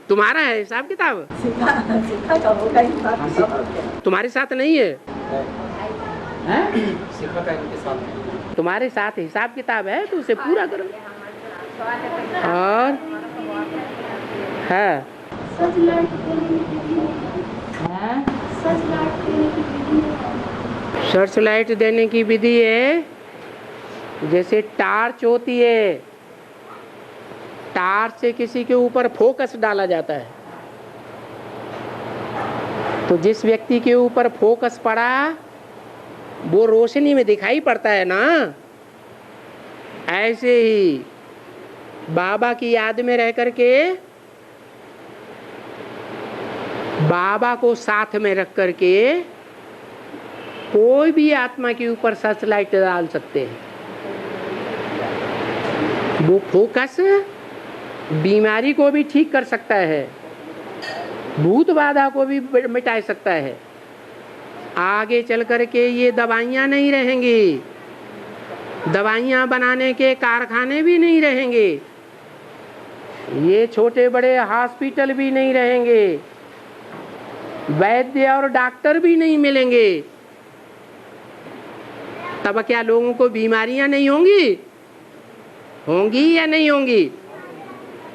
तुम्हारा है हिसाब किताब? तुम्हारे साथ नहीं है, तुम्हारे साथ हिसाब किताब है, तो उसे पूरा करो। और है सर्च लाइट देने की विधि है, जैसे टार्च होती है, टार्च से किसी के ऊपर फोकस डाला जाता है, तो जिस व्यक्ति के ऊपर फोकस पड़ा वो रोशनी में दिखाई पड़ता है ना। ऐसे ही बाबा की याद में रह करके, बाबा को साथ में रख करके कोई भी आत्मा के ऊपर सर्च लाइट डाल सकते हैं। वो फोकस बीमारी को भी ठीक कर सकता है, भूत बाधा को भी मिटा सकता है। आगे चल करके ये दवाइयाँ नहीं रहेंगी, दवाइयाँ बनाने के कारखाने भी नहीं रहेंगे, ये छोटे बड़े हॉस्पिटल भी नहीं रहेंगे, वैद्य और डॉक्टर भी नहीं मिलेंगे, तब क्या लोगों को बीमारियां नहीं होंगी? होंगी या नहीं होंगी?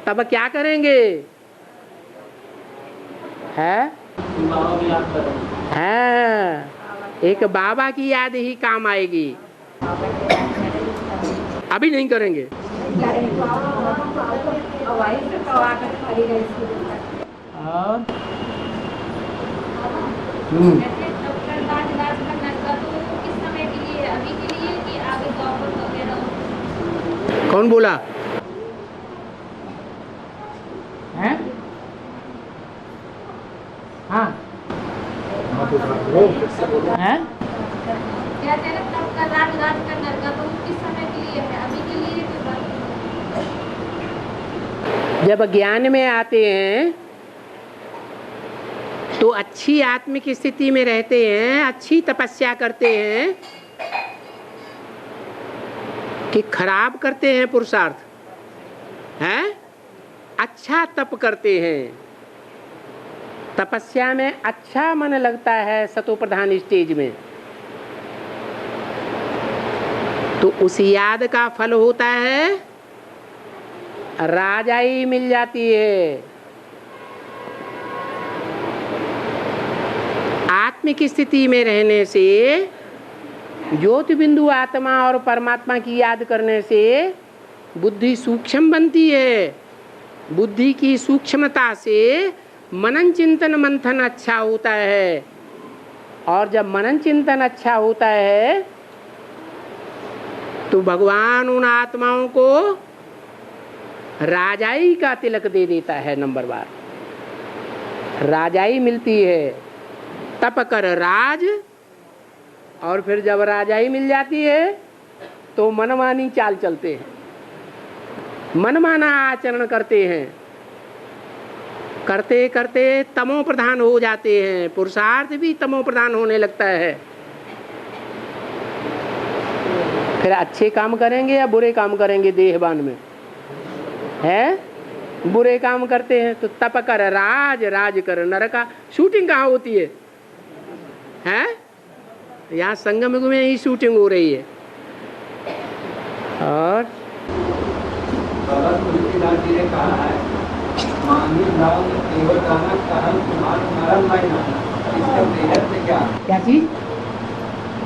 तब क्या करेंगे? है एक बाबा की याद ही काम आएगी। अभी नहीं करेंगे। और कौन बोला है? हाँ है? जब ज्ञान में आते हैं तो अच्छी आत्मिक स्थिति में रहते हैं, अच्छी तपस्या करते हैं कि खराब करते हैं पुरुषार्थ है, अच्छा तप करते हैं, तपस्या में अच्छा मन लगता है सतो प्रधान स्टेज में, तो उस याद का फल होता है राजाई मिल जाती है। आत्मिक स्थिति में रहने से, ज्योति बिंदु आत्मा और परमात्मा की याद करने से बुद्धि सूक्ष्म बनती है। बुद्धि की सूक्ष्मता से मनन चिंतन मंथन अच्छा होता है, और जब मनन चिंतन अच्छा होता है तो भगवान उन आत्माओं को राजाई का तिलक दे देता है। नंबर बार राजाई मिलती है, तप कर राज, और फिर जब राजाई मिल जाती है तो मनमानी चाल चलते हैं, मनमाना आचरण करते हैं, करते करते तमो प्रधान हो जाते हैं, पुरुषार्थ भी तमो प्रधान होने लगता है। फिर अच्छे काम करेंगे या बुरे काम करेंगे? देहबान में है बुरे काम करते हैं तो तप कर राज, राज कर नरका। शूटिंग कहाँ होती है? यहाँ संगम में ही शूटिंग हो रही है। और तुलसीदास जी ने कहा है, मांगी नाव केवल गाना कहन तुम्हारा मरम मैं नाना। इसका प्रेरक से क्या चीज?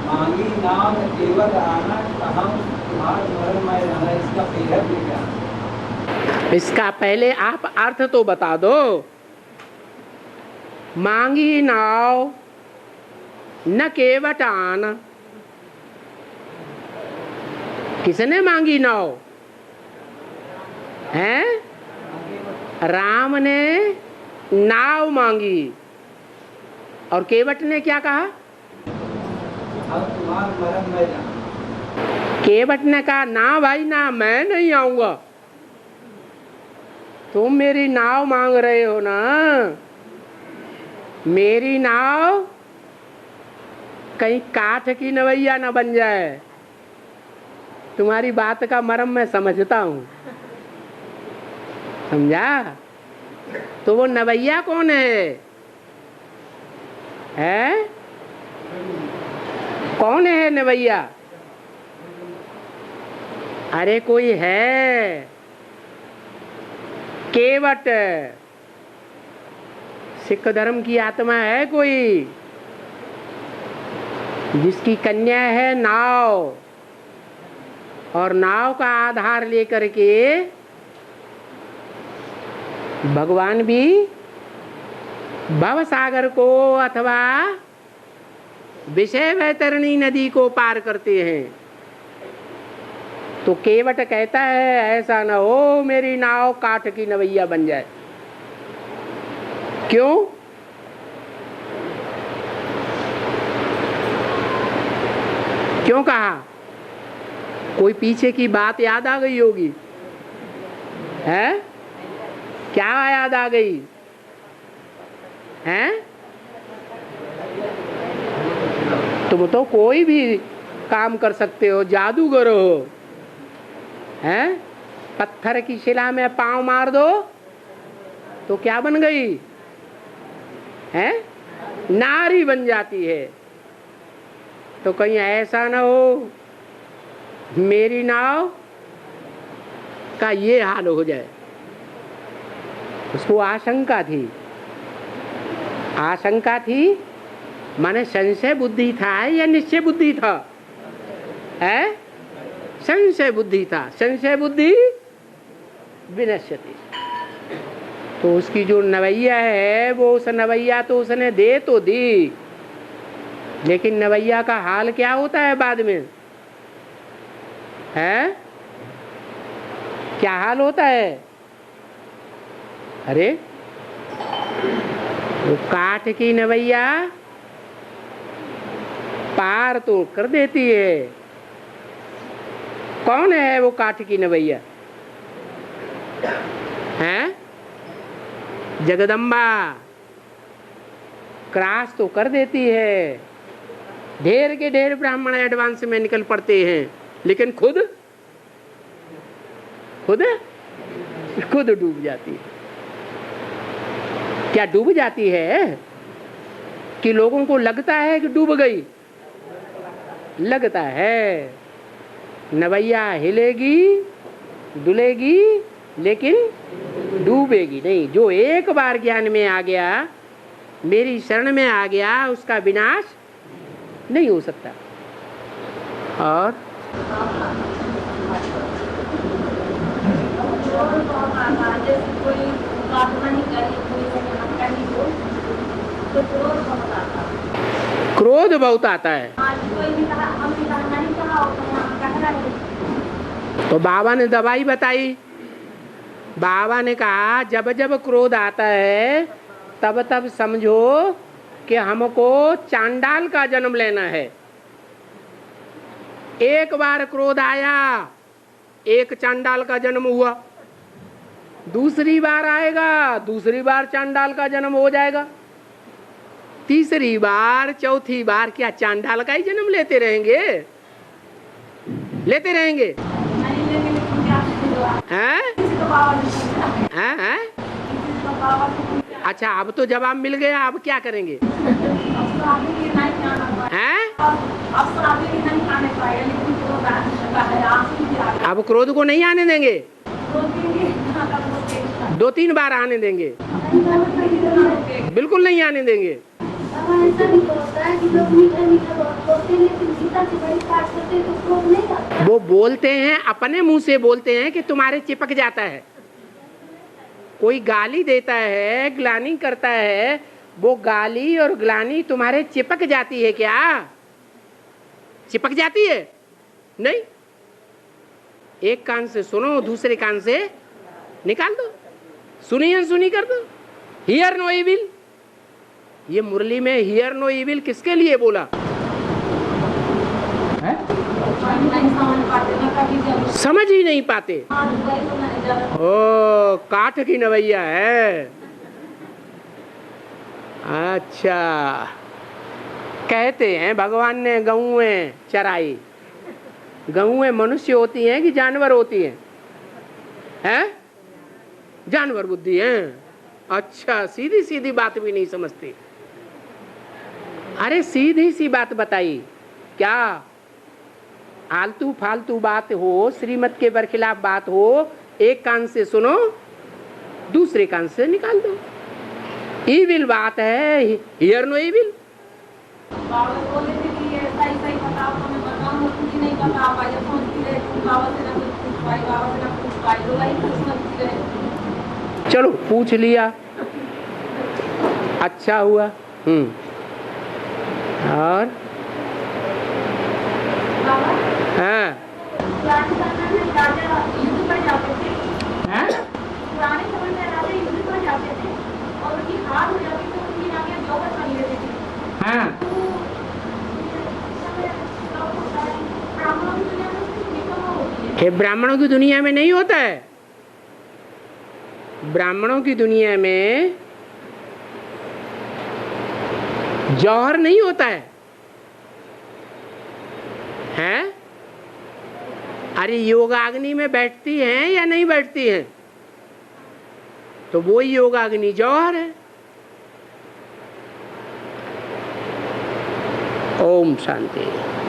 मांगी नाव केवल आना कहन तुम्हारा मरम मैं नाना, इसका प्रेरक से क्या? इसका पहले आप अर्थ तो बता दो। मांगी नाव न केवट आना, किसने मांगी नाव? हैं? राम ने नाव मांगी, और केवट ने क्या कहा? केवट ने कहा ना भाई ना, मैं नहीं आऊंगा, तुम मेरी नाव मांग रहे हो ना, मेरी नाव कहीं काठ की नवैया ना बन जाए। तुम्हारी बात का मर्म मैं समझता हूँ, समझा? तो वो नवैया कौन है? कौन है नवैया? अरे कोई है, केवट। सिख धर्म की आत्मा है कोई, जिसकी कन्या है नाव, और नाव का आधार लेकर के भगवान भी भव सागर को अथवा विषय वैतरणी नदी को पार करते हैं। तो केवट कहता है ऐसा न हो मेरी नाव काठ की नवैया बन जाए। क्यों? क्यों कहा? कोई पीछे की बात याद आ गई होगी, है? क्या याद आ गई है? तुम तो कोई भी काम कर सकते हो, जादूगर हो। हैं? पत्थर की शिला में पांव मार दो तो क्या बन गई? हैं? नारी बन जाती है। तो कहीं ऐसा ना हो मेरी नाव का ये हाल हो जाए। उसको आशंका थी, आशंका थी माने संशय बुद्धि था या निश्चय बुद्धि था? है? संशय बुद्धि था। संशय बुद्धि विनश्यति। तो उसकी जो नवैया है वो उस नवैया तो उसने दे तो दी, लेकिन नवैया का हाल क्या होता है बाद में? है? क्या हाल होता है? अरे वो काठ की नवैया पार तो कर देती है। कौन है वो काठ की नवैया? हैं? जगदम्बा क्रॉस तो कर देती है। ढेर के ढेर ब्राह्मण एडवांस में निकल पड़ते हैं, लेकिन खुद डूब जाती है। क्या डूब जाती है कि लोगों को लगता है कि डूब गई? लगता है। नवैया हिलेगी डुलेगी लेकिन डूबेगी नहीं। जो एक बार ज्ञान में आ गया, मेरी शरण में आ गया, उसका विनाश नहीं हो सकता। और क्रोध बहुत आता है। तो बाबा ने दवाई बताई। बाबा ने कहा जब जब क्रोध आता है तब तब समझो कि हमको चांडाल का जन्म लेना है। एक बार क्रोध आया, एक चांडाल का जन्म हुआ। दूसरी बार आएगा, दूसरी बार चांडाल का जन्म हो जाएगा। तीसरी बार चौथी बार क्या चांडाल का ही जन्म लेते रहेंगे? लेते रहेंगे? हैं? हैं? अच्छा, अब तो जवाब मिल गया, अब क्या करेंगे? हैं? अब क्रोध को नहीं आने देंगे, 2-3 बार आने देंगे, बिल्कुल नहीं आने देंगे। वो बोलते हैं, अपने मुंह से बोलते हैं कि तुम्हारे चिपक जाता है। कोई गाली देता है, ग्लानि करता है, वो गाली और ग्लानि तुम्हारे चिपक जाती है क्या? चिपक जाती है? नहीं। एक कान से सुनो, दूसरे कान से निकाल दो, सुनी अनसुनी कर दो। Hear no evil. ये मुरली में हियर नो इविल किसके लिए बोला है? समझ ही नहीं पाते। ओ, काठ की नवैया है। अच्छा, कहते हैं भगवान ने गऊएं चराई। गऊएं मनुष्य होती हैं कि जानवर होती हैं? हैं? जानवर बुद्धि है। अच्छा, सीधी सीधी बात भी नहीं समझती। अरे सीधी सी बात बताई, क्या आलतू फालतू बात हो, श्रीमत के बरखिलाफ बात हो, एक कान से सुनो, दूसरे कान से निकाल दो। इविल बात है, हियर नो इविल। चलो पूछ लिया, अच्छा हुआ। और हाँ, हाँ, ये ब्राह्मणों की दुनिया में नहीं होता है। ब्राह्मणों की दुनिया में जौहर नहीं होता है। हैं? अरे योगाग्नि में बैठती हैं या नहीं बैठती हैं? तो वो ही योगाग्नि जौहर है। ओम शांति।